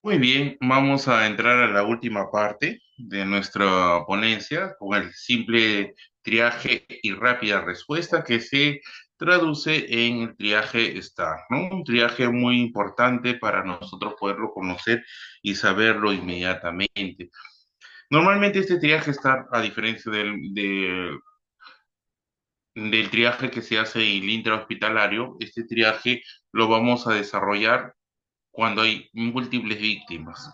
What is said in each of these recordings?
Muy bien, vamos a entrar a la última parte de nuestra ponencia con el simple triaje y rápida respuesta que se traduce en el triaje STAR, ¿no? Un triaje muy importante para nosotros poderlo conocer y saberlo inmediatamente. Normalmente este triaje STAR, a diferencia del triaje que se hace en el intrahospitalario, este triaje lo vamos a desarrollar cuando hay múltiples víctimas.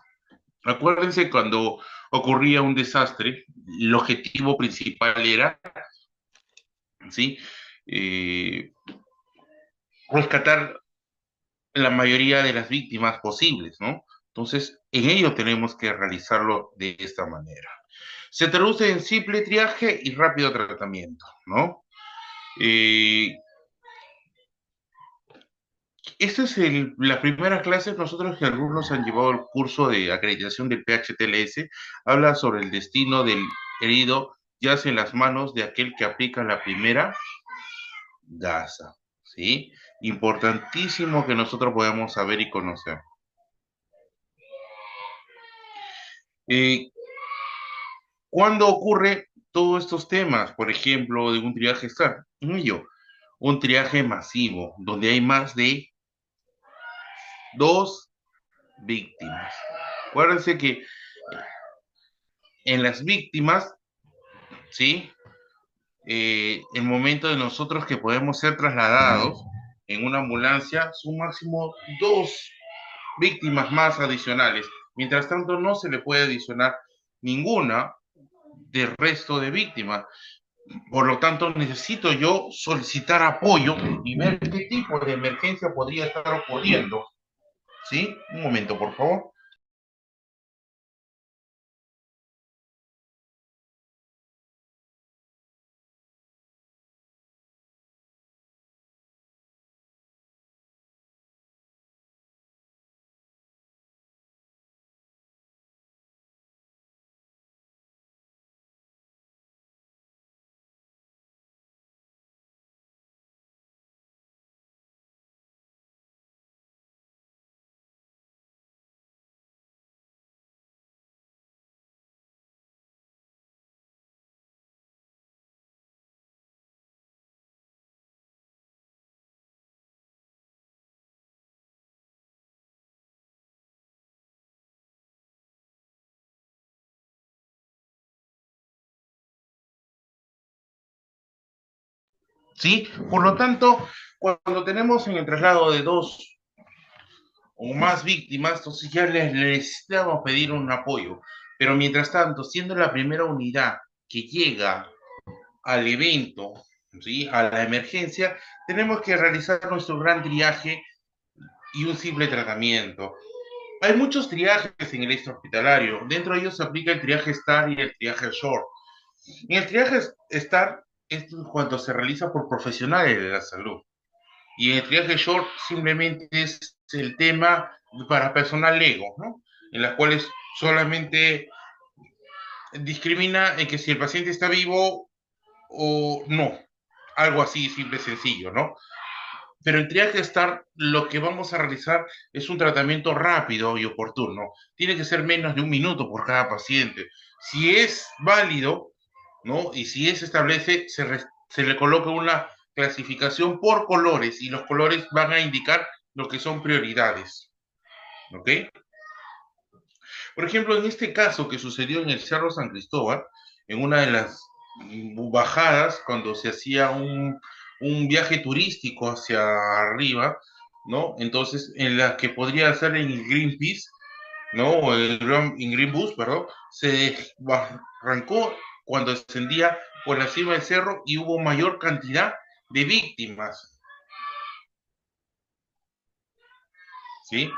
Acuérdense cuando ocurría un desastre, el objetivo principal era, ¿sí? Eh, rescatar la mayoría de las víctimas posibles, ¿no? Entonces, en ello tenemos que realizarlo de esta manera. Se traduce en simple triaje y rápido tratamiento, ¿no? Eh, Esta es la primera clase, nosotros que algunos han llevado el curso de acreditación del PHTLS, habla sobre el destino del herido, yace en las manos de aquel que aplica la primera gasa, ¿sí? Importantísimo que nosotros podamos saber y conocer. Eh, ¿Cuándo ocurre todos estos temas? Por ejemplo, de un triaje STAR, un triaje masivo, donde hay más de dos víctimas. Acuérdense que en las víctimas, ¿sí? El momento de nosotros que podemos ser trasladados en una ambulancia son máximo dos víctimas más adicionales. Mientras tanto, no se le puede adicionar ninguna del resto de víctimas. Por lo tanto, necesito yo solicitar apoyo y ver qué tipo de emergencia podría estar ocurriendo. ¿Sí? Un momento, por favor. ¿Sí? Por lo tanto, cuando tenemos en el traslado de dos o más víctimas, entonces ya les necesitamos pedir un apoyo. Pero mientras tanto, siendo la primera unidad que llega al evento, ¿sí? A la emergencia, tenemos que realizar nuestro gran triaje y un simple tratamiento. Hay muchos triajes en el extrahospitalario. Dentro de ellos se aplica el triaje STAR y el triaje SHORT. En el triaje STAR es cuando se realiza por profesionales de la salud. Y en el triaje short simplemente es el tema para personal lego, ¿no? En las cuales solamente discrimina en que si el paciente está vivo o no. Algo así simple, sencillo, ¿no? Pero en triaje STAR lo que vamos a realizar es un tratamiento rápido y oportuno. Tiene que ser menos de un minuto por cada paciente. Si es válido, ¿no? Y si se establece, se le coloca una clasificación por colores y los colores van a indicar lo que son prioridades. ¿Ok? Por ejemplo, en este caso que sucedió en el Cerro San Cristóbal, en una de las bajadas, cuando se hacía un viaje turístico hacia arriba, ¿no? Entonces, en la que podría ser en el Greenpeace, ¿no? O en Green Bus, perdón, se arrancó cuando descendía por la cima del cerro y hubo mayor cantidad de víctimas, ¿sí?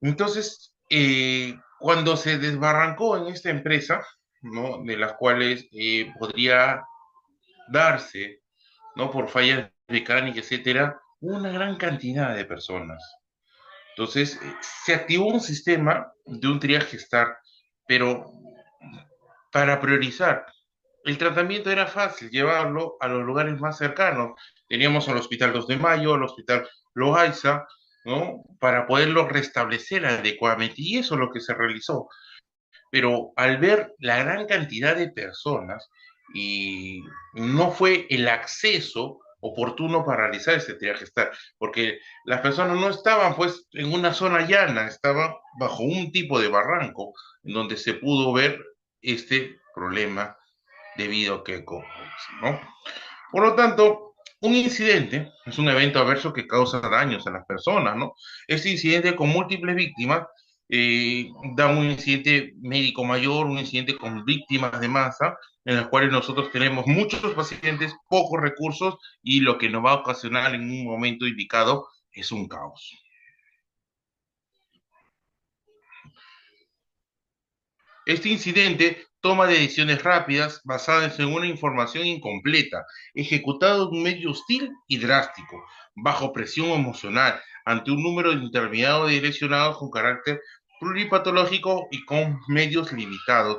Entonces, cuando se desbarrancó en esta empresa, ¿no? De las cuales podría darse ¿no? Por fallas mecánicas, etcétera, una gran cantidad de personas. Entonces, se activó un sistema de un triaje STAR, pero para priorizar. El tratamiento era fácil, llevarlo a los lugares más cercanos. Teníamos al Hospital 2 de Mayo, al Hospital Loaiza, ¿no? Para poderlo restablecer adecuadamente. Y eso es lo que se realizó. Pero al ver la gran cantidad de personas y no fue el acceso oportuno para realizar este triaje estar, porque las personas no estaban pues en una zona llana, estaban bajo un tipo de barranco en donde se pudo ver este problema debido a que, ¿no? Por lo tanto, un incidente es un evento adverso que causa daños a las personas, ¿no? Este incidente con múltiples víctimas da un incidente médico mayor, un incidente con víctimas de masa, en las cuales nosotros tenemos muchos pacientes, pocos recursos y lo que nos va a ocasionar en un momento indicado es un caos. Este incidente toma decisiones rápidas basadas en una información incompleta, ejecutado en un medio hostil y drástico, bajo presión emocional, ante un número determinado de lesionados con carácter pluripatológico y con medios limitados.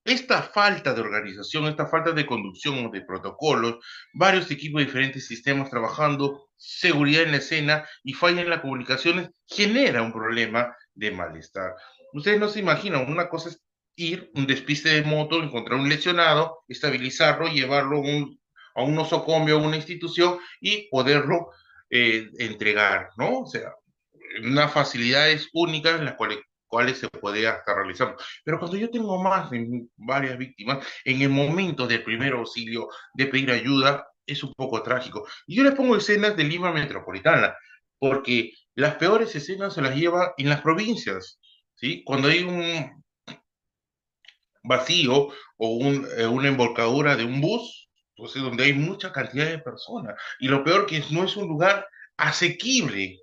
Esta falta de organización, esta falta de conducción de protocolos, varios equipos de diferentes sistemas trabajando, seguridad en la escena y falla en las comunicaciones, genera un problema de malestar. Ustedes no se imaginan, una cosa es ir, un despiste de moto, encontrar un lesionado, estabilizarlo, llevarlo a un nosocomio, a una institución y poderlo entregar, ¿no? O sea, unas facilidades únicas en las cuales se puede hasta realizar. Pero cuando yo tengo más de varias víctimas, en el momento del primer auxilio, de pedir ayuda, es un poco trágico. Y yo les pongo escenas de Lima Metropolitana, porque las peores escenas se las lleva en las provincias, ¿sí? Cuando hay un vacío o una embolcadura de un bus, pues es donde hay mucha cantidad de personas. Y lo peor que no es un lugar asequible,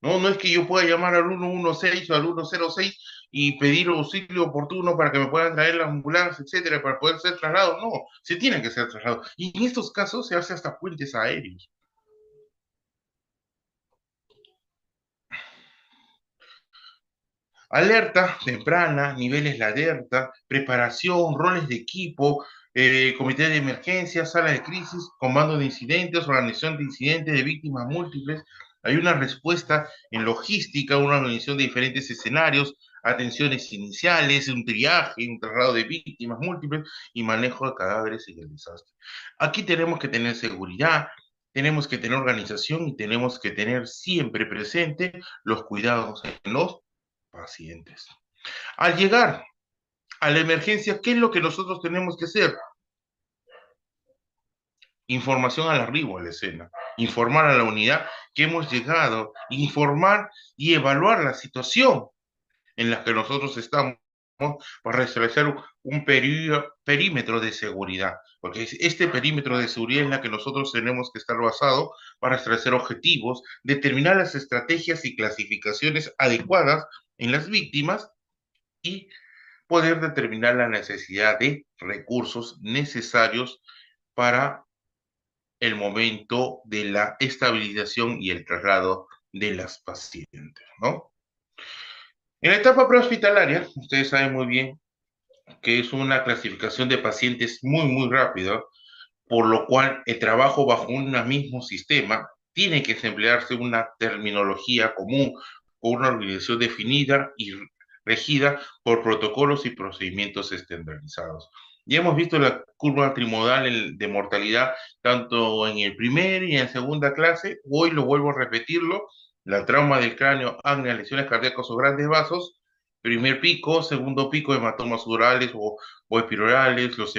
¿no? No es que yo pueda llamar al 116 o al 106 y pedir auxilio oportuno para que me puedan traer la ambulancia, etcétera, para poder ser trasladado. No, se tiene que ser trasladado. Y en estos casos se hace hasta puentes aéreos. Alerta temprana, niveles de alerta, preparación, roles de equipo, comité de emergencia, sala de crisis, comando de incidentes, organización de incidentes de víctimas múltiples. Hay una respuesta en logística, una organización de diferentes escenarios, atenciones iniciales, un triaje, un traslado de víctimas múltiples y manejo de cadáveres en el desastre. Aquí tenemos que tener seguridad, tenemos que tener organización y tenemos que tener siempre presente los cuidados en los pacientes. Al llegar a la emergencia, ¿qué es lo que nosotros tenemos que hacer? Información al arribo a la escena, informar a la unidad que hemos llegado, informar y evaluar la situación en la que nosotros estamos para establecer un perímetro de seguridad, porque este perímetro de seguridad es la que nosotros tenemos que estar basado para establecer objetivos, determinar las estrategias y clasificaciones adecuadas en las víctimas y poder determinar la necesidad de recursos necesarios para el momento de la estabilización y el traslado de las pacientes, ¿no? En la etapa prehospitalaria, ustedes saben muy bien que es una clasificación de pacientes muy rápida, por lo cual el trabajo bajo un mismo sistema tiene que emplearse una terminología común, con una organización definida y regida por protocolos y procedimientos estandarizados. Ya hemos visto la curva trimodal de mortalidad tanto en el primer y en segunda clase. Hoy lo vuelvo a repetirlo. La trauma del cráneo, apnea, lesiones cardíacas o grandes vasos. Primer pico, segundo pico, hematomas urales o epidurales, los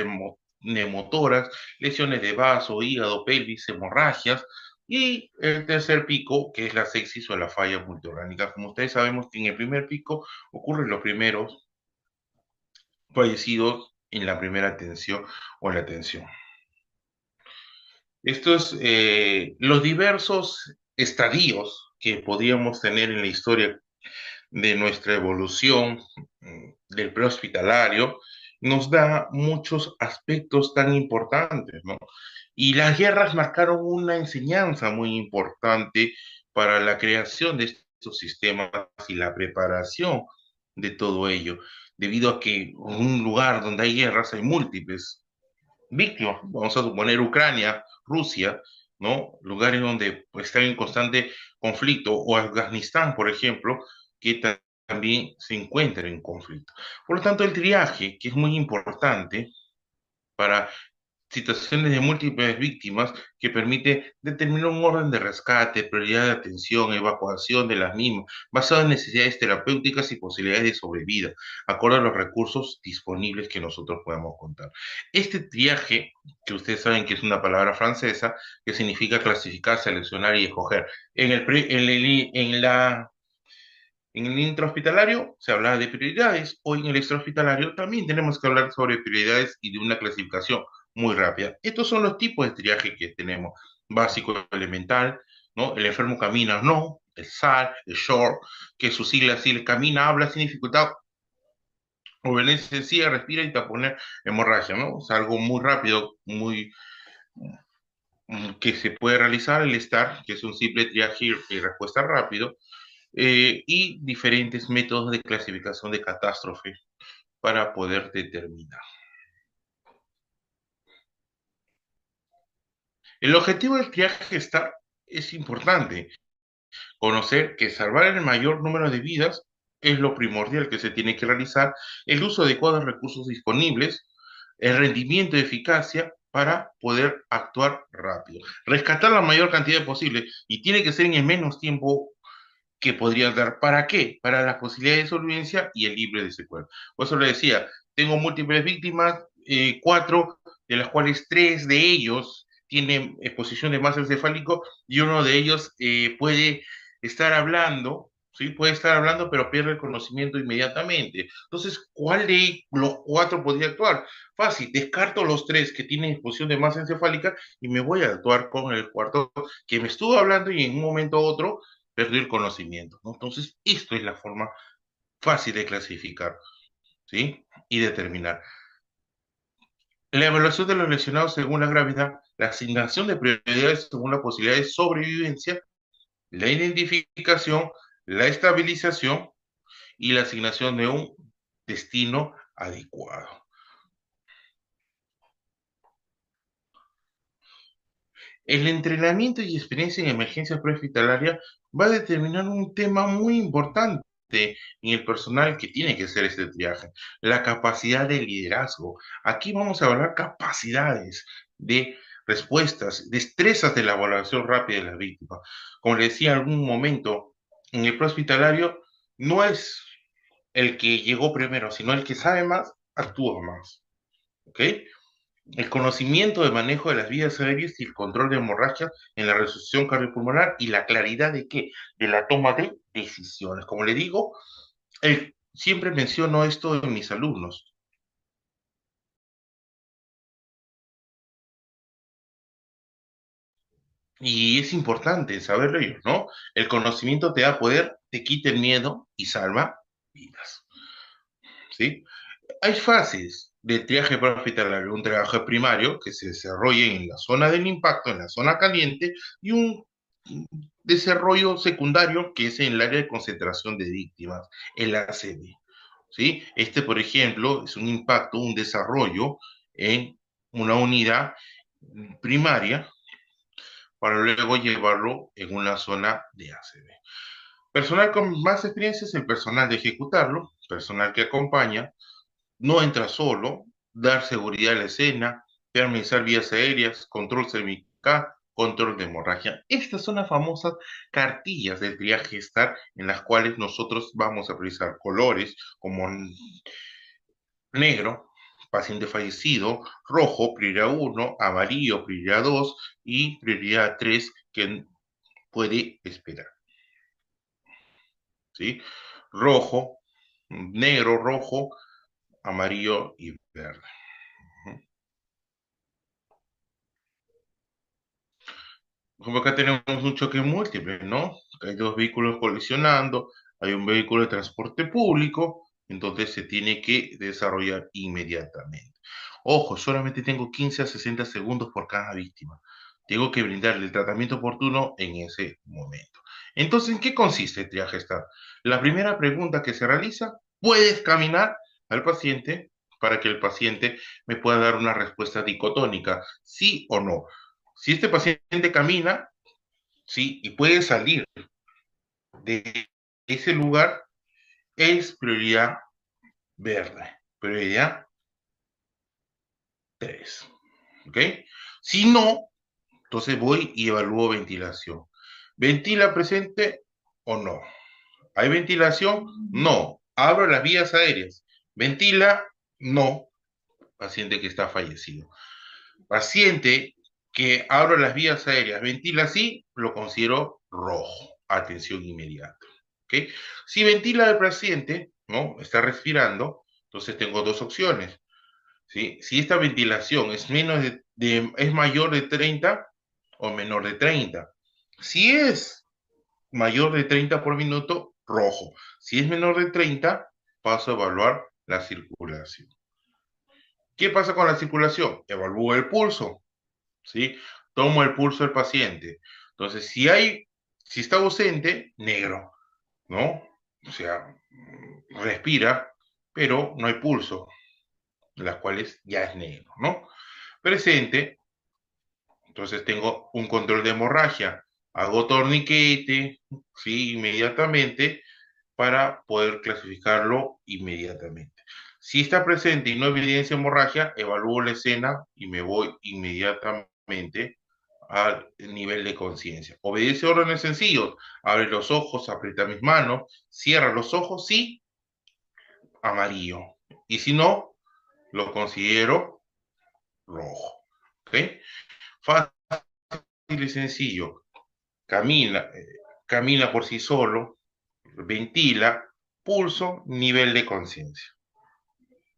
neumotoras, lesiones de vaso, hígado, pelvis, hemorragias. Y el tercer pico, que es la sepsis o la falla multiorgánica. Como ustedes sabemos que en el primer pico ocurren los primeros fallecidos en la primera atención o en la atención. Estos, los diversos estadios que podríamos tener en la historia de nuestra evolución del prehospitalario, nos da muchos aspectos tan importantes, ¿no? Y las guerras marcaron una enseñanza muy importante para la creación de estos sistemas y la preparación de todo ello, debido a que en un lugar donde hay guerras hay múltiples víctimas. Vamos a suponer Ucrania, Rusia, ¿no? Lugares donde pues, están en constante conflicto, o Afganistán, por ejemplo, que también se encuentra en conflicto. Por lo tanto, el triaje, que es muy importante para situaciones de múltiples víctimas, que permite determinar un orden de rescate, prioridad de atención, evacuación de las mismas, basado en necesidades terapéuticas y posibilidades de sobrevida, acorde a los recursos disponibles que nosotros podamos contar. Este triaje, que ustedes saben que es una palabra francesa, que significa clasificar, seleccionar y escoger. En el intrahospitalario se habla de prioridades, hoy en el extrahospitalario también tenemos que hablar sobre prioridades y de una clasificación muy rápida. Estos son los tipos de triaje que tenemos: básico, elemental, ¿no? El enfermo camina, no; el SAL, el SHORT, que su sigla así, camina, habla sin dificultad, obedece sencilla, respira y taponer hemorragia, ¿no? Es algo muy rápido, muy que se puede realizar. El STAR, que es un simple triaje y respuesta rápido, y diferentes métodos de clasificación de catástrofe para poder determinar. El objetivo del triaje STAR es importante. Conocer que salvar el mayor número de vidas es lo primordial que se tiene que realizar, el uso adecuado de recursos disponibles, el rendimiento y eficacia para poder actuar rápido. Rescatar la mayor cantidad posible, y tiene que ser en el menos tiempo que podrías dar. ¿Para qué? Para las posibilidades de solvencia y el libre de secuela. Por eso le decía, tengo múltiples víctimas, cuatro, de las cuales tres de ellos tienen exposición de masa encefálico, y uno de ellos puede estar hablando, ¿sí? Puede estar hablando, pero pierde el conocimiento inmediatamente. Entonces, ¿cuál de los cuatro podría actuar? Fácil, descarto los tres que tienen exposición de masa encefálica y me voy a actuar con el cuarto que me estuvo hablando y en un momento u otro perdió el conocimiento, ¿no? Entonces, esto es la forma fácil de clasificar, ¿sí? Y determinar. La evaluación de los lesionados según la gravedad, la asignación de prioridades según la posibilidad de sobrevivencia, la identificación, la estabilización y la asignación de un destino adecuado. El entrenamiento y experiencia en emergencia prehospitalaria va a determinar un tema muy importante en el personal que tiene que hacer este triaje: la capacidad de liderazgo. Aquí vamos a hablar capacidades de respuestas, destrezas de la evaluación rápida de las víctimas. Como le decía en algún momento, en el prehospitalario no es el que llegó primero, sino el que sabe más, actúa más. ¿Ok? El conocimiento de manejo de las vías aéreas y el control de hemorragia en la resucitación cardiopulmonar, y la claridad de qué, de la toma de decisiones. Como le digo, siempre menciono esto en mis alumnos, y es importante saberlo ellos, ¿no? El conocimiento te da poder, te quita el miedo y salva vidas, ¿sí? Hay fases de triaje prehospitalario: un triaje primario que se desarrolla en la zona del impacto, en la zona caliente, y un desarrollo secundario que es en el área de concentración de víctimas, el ACV. ¿Sí? Este, por ejemplo, es un impacto, un desarrollo en una unidad primaria para luego llevarlo en una zona de ACV. Personal con más experiencia es el personal de ejecutarlo, personal que acompaña, no entra solo, dar seguridad a la escena, permisar vías aéreas, control cervical, control de hemorragia. Estas son las famosas cartillas del triaje STAR, en las cuales nosotros vamos a priorizar colores como negro, paciente fallecido; rojo, prioridad 1; amarillo, prioridad 2; y prioridad 3, que puede esperar, ¿sí? Rojo, negro, rojo, amarillo y verde. Como acá tenemos un choque múltiple, ¿no? Hay dos vehículos colisionando, hay un vehículo de transporte público entonces se tiene que desarrollar inmediatamente. Ojo, solamente tengo 15 a 60 segundos por cada víctima. Tengo que brindarle el tratamiento oportuno en ese momento. Entonces, ¿en qué consiste el triaje STAR? La primera pregunta que se realiza, ¿puedes caminar al paciente para que el paciente me pueda dar una respuesta dicotónica, sí o no? Si este paciente camina, sí, y puede salir de ese lugar, es prioridad verde, prioridad 3. ¿Ok? Si no, entonces voy y evalúo ventilación. ¿Ventila presente o no? ¿Hay ventilación? No. ¿Abro las vías aéreas? ¿Ventila? No. Paciente que está fallecido. Paciente que abro las vías aéreas, ventila sí, lo considero rojo. Atención inmediata. ¿Ok? Si ventila el paciente, ¿no? Está respirando, entonces tengo dos opciones. ¿Sí? Si esta ventilación es, es mayor de 30 o menor de 30. Si es mayor de 30 por minuto, rojo. Si es menor de 30, paso a evaluar la circulación. ¿Qué pasa con la circulación? Evalúo el pulso, ¿sí? Tomo el pulso del paciente. Entonces, si está ausente, negro, ¿no? O sea, respira, pero no hay pulso, las cuales ya es negro, ¿no? Presente, entonces tengo un control de hemorragia. Hago torniquete, ¿sí? Inmediatamente para poder clasificarlo inmediatamente. Si está presente y no evidencia hemorragia, evalúo la escena y me voy inmediatamente al nivel de conciencia. Obedece órdenes sencillos. Abre los ojos, aprieta mis manos, cierra los ojos, sí, amarillo. Y si no, lo considero rojo. ¿Ok? Fácil y sencillo. Camina, camina por sí solo, ventila, pulso, nivel de conciencia.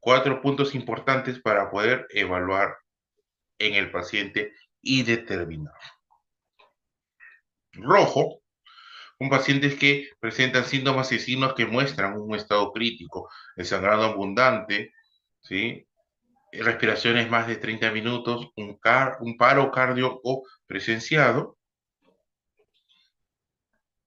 4 puntos importantes para poder evaluar en el paciente y determinar. Rojo, un paciente que presenta síntomas y signos que muestran un estado crítico, el sangrado abundante, ¿sí? Respiraciones más de 30 minutos, un paro cardíaco presenciado.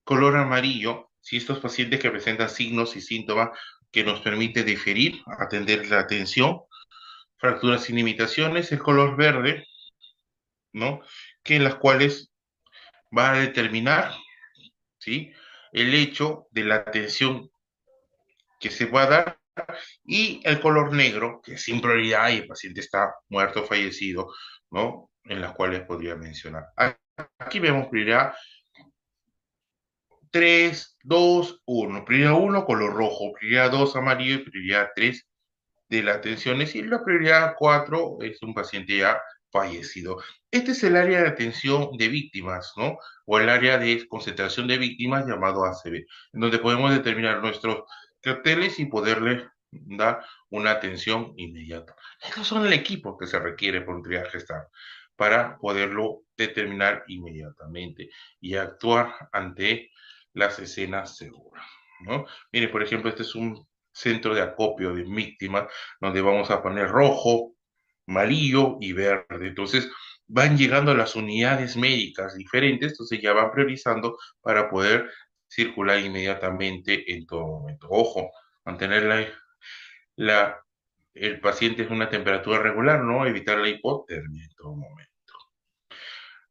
Color amarillo, si estos pacientes que presentan signos y síntomas que nos permite diferir, atender la atención, fracturas sin imitaciones, el color verde, ¿no? Que en las cuales va a determinar, ¿sí? El hecho de la atención que se va a dar y el color negro, que es sin prioridad y el paciente está muerto o fallecido, ¿no? En las cuales podría mencionar. Aquí vemos prioridad 3, 2, 1. Prioridad 1, color rojo. Prioridad 2, amarillo. Y prioridad 3 de la atención. Es decir, la prioridad 4 es un paciente ya fallecido. Este es el área de atención de víctimas, ¿no? O el área de concentración de víctimas llamado ACV, en donde podemos determinar nuestros carteles y poderles dar una atención inmediata. Estos son el equipo que se requiere por un triaje STAR para poderlo determinar inmediatamente y actuar ante las escenas seguras, ¿no? Mire, por ejemplo, este es un centro de acopio de víctimas donde vamos a poner rojo, amarillo y verde. Entonces, van llegando las unidades médicas diferentes, entonces ya van priorizando para poder circular inmediatamente en todo momento. Ojo, mantener la, el paciente en una temperatura regular, ¿no? Evitar la hipotermia en todo momento.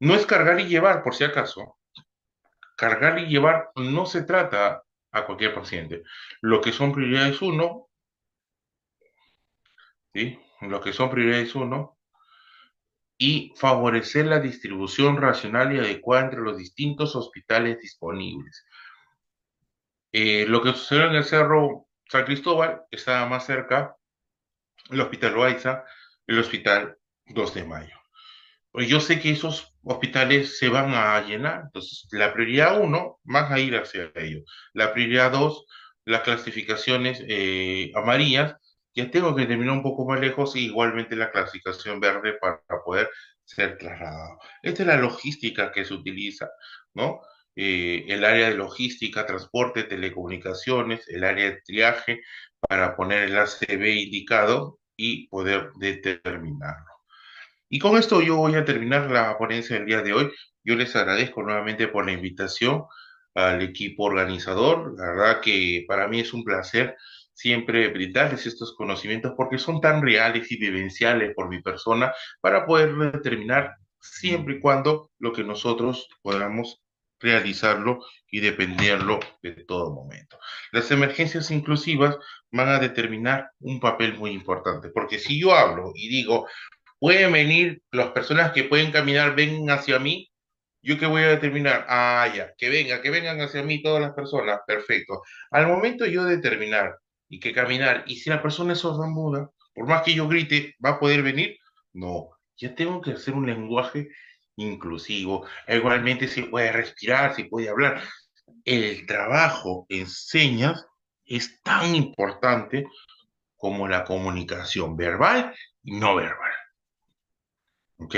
No es cargar y llevar, por si acaso. Cargar y llevar no se trata a cualquier paciente. Lo que son prioridades 1, ¿sí? Lo que son prioridades 1 y favorecer la distribución racional y adecuada entre los distintos hospitales disponibles. Lo que sucedió en el Cerro San Cristóbal estaba más cerca el Hospital Loaiza, el Hospital 2 de Mayo. Pues yo sé que esos hospitales se van a llenar, entonces la prioridad 1, más a ir hacia ellos. La prioridad 2, las clasificaciones amarillas, ya tengo que terminar un poco más lejos y igualmente la clasificación verde para poder ser trasladado. Esta es la logística que se utiliza, ¿no? el área de logística, transporte, telecomunicaciones, el área de triaje, para poner el ACB indicado y poder determinarlo. Y con esto yo voy a terminar la ponencia del día de hoy. Yo les agradezco nuevamente por la invitación al equipo organizador. La verdad que para mí es un placer siempre brindarles estos conocimientos porque son tan reales y vivenciales por mi persona para poder determinar siempre y cuando lo que nosotros podamos realizarlo y dependerlo de todo momento. Las emergencias inclusivas van a determinar un papel muy importante, porque si yo hablo y digo, pueden venir las personas que pueden caminar, ven hacia mí. ¿Yo qué voy a determinar? Ah, ya, que vengan hacia mí todas las personas. Perfecto. Al momento yo determinar y que caminar, y si la persona es sordomuda, por más que yo grite, ¿va a poder venir? No, ya tengo que hacer un lenguaje inclusivo. Igualmente se puede respirar, se puede hablar. El trabajo en señas es tan importante como la comunicación verbal y no verbal. ¿Ok?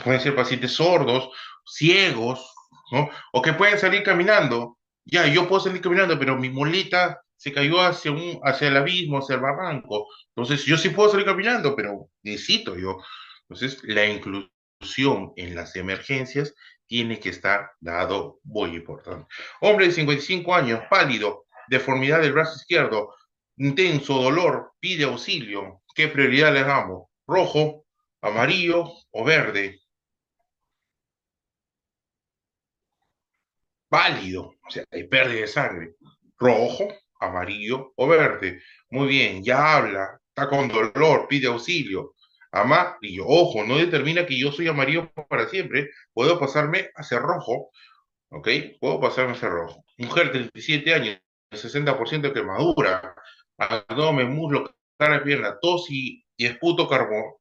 Pueden ser pacientes sordos, ciegos, ¿no? O que pueden salir caminando. Ya, yo puedo salir caminando, pero mi muleta se cayó hacia el abismo, hacia el barranco. Entonces, yo sí puedo salir caminando, pero necesito yo. Entonces, la inclusión en las emergencias tiene que estar dado muy importante. Hombre de 55 años, pálido, deformidad del brazo izquierdo, intenso dolor, pide auxilio. ¿Qué prioridad le damos? Rojo, amarillo o verde. Válido, o sea, hay pérdida de sangre. Rojo, amarillo o verde. Muy bien, ya habla, está con dolor, pide auxilio. Amarillo, ojo, no determina que yo soy amarillo para siempre. Puedo pasarme a ser rojo, ¿ok? Puedo pasarme a ser rojo. Mujer, 37 años, 60% de quemadura, abdomen, muslo, cara, pierna, tos y esputo carbón.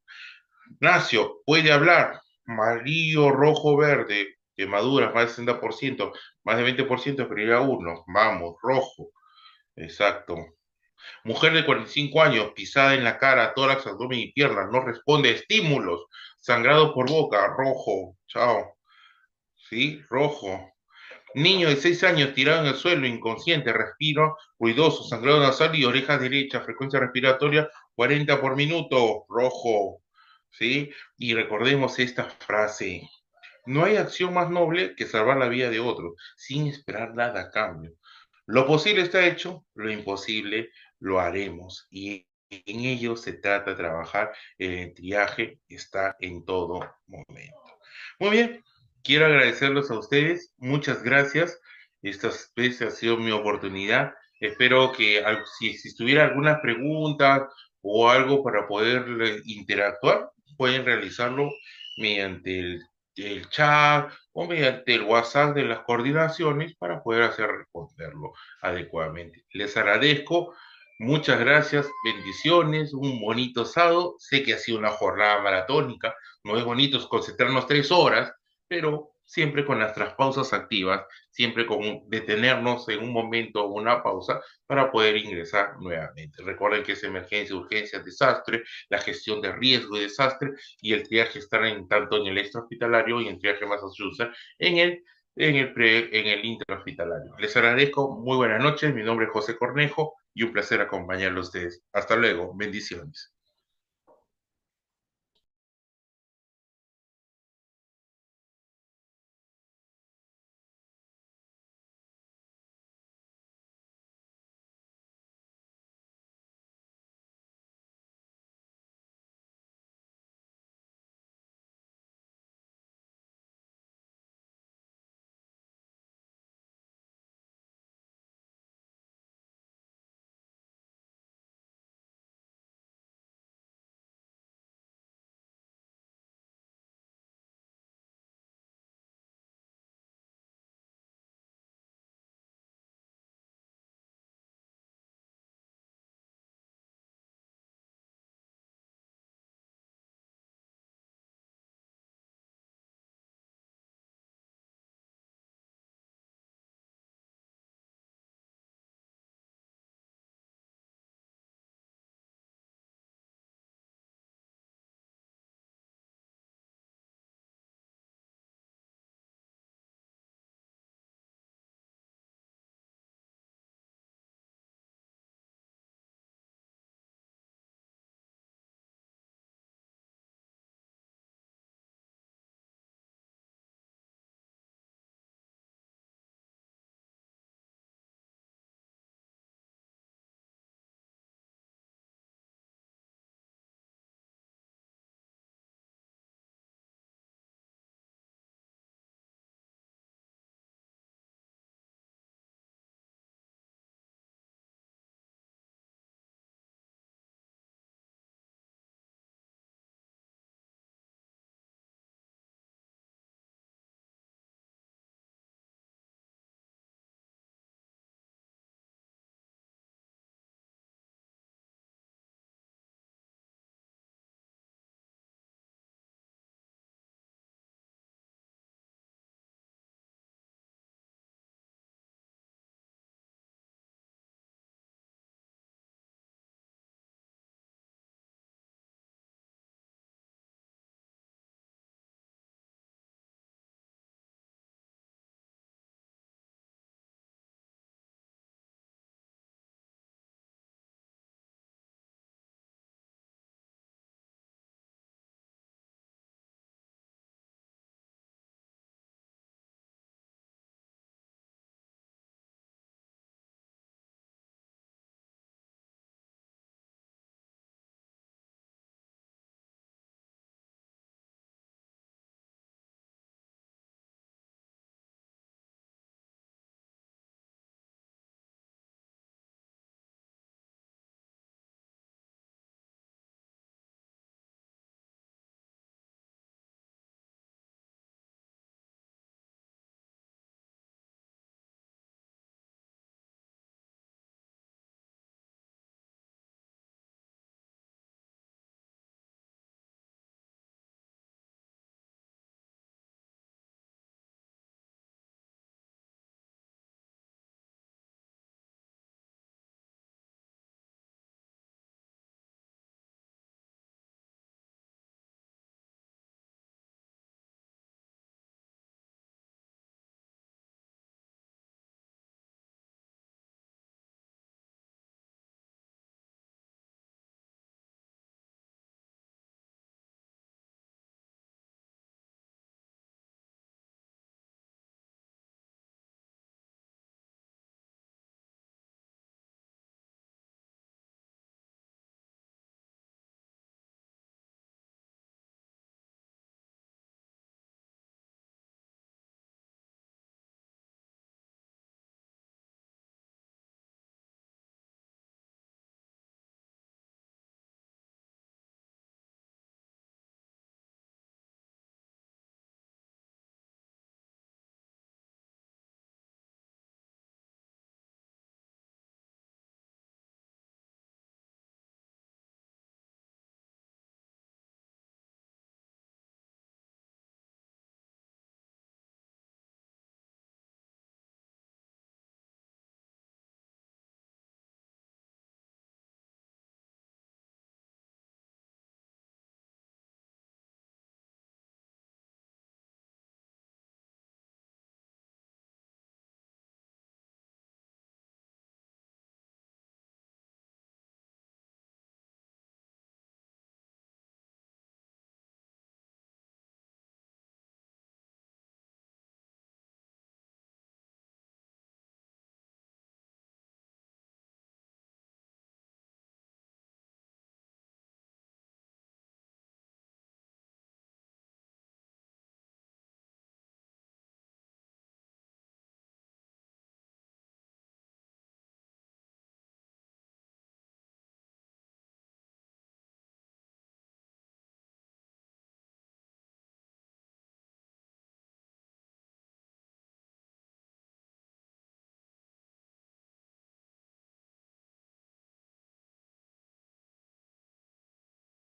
Ignacio, puede hablar. Amarillo, rojo, verde. Quemaduras, más de 60%. Más de 20% prioridad uno. Vamos, rojo. Exacto. Mujer de 45 años, pisada en la cara, tórax, abdomen y piernas. No responde a estímulos. Sangrado por boca, rojo. Chao. ¿Sí? Rojo. Niño de 6 años tirado en el suelo, inconsciente, respiro ruidoso, sangrado nasal y oreja derecha, frecuencia respiratoria 40 por minuto, rojo, ¿sí? Y recordemos esta frase: no hay acción más noble que salvar la vida de otro, sin esperar nada a cambio. Lo posible está hecho, lo imposible lo haremos. Y en ello se trata de trabajar. El triaje está en todo momento. Muy bien, quiero agradecerlos a ustedes. Muchas gracias. Esta vez ha sido mi oportunidad. Espero que si tuviera alguna pregunta o algo para poder interactuar, pueden realizarlo mediante el chat o mediante el WhatsApp de las coordinaciones para poder hacer responderlo adecuadamente. Les agradezco, muchas gracias, bendiciones, un bonito sábado. Sé que ha sido una jornada maratónica, no es bonito concentrarnos 3 horas, pero siempre con nuestras pausas activas, siempre con detenernos en un momento o una pausa para poder ingresar nuevamente. Recuerden que es emergencia, urgencia, desastre, la gestión de riesgo y desastre, y el triaje está tanto en el extrahospitalario y en triaje más usa en el intrahospitalario. Les agradezco, muy buenas noches, mi nombre es José Cornejo y un placer acompañarlos a ustedes. Hasta luego, bendiciones.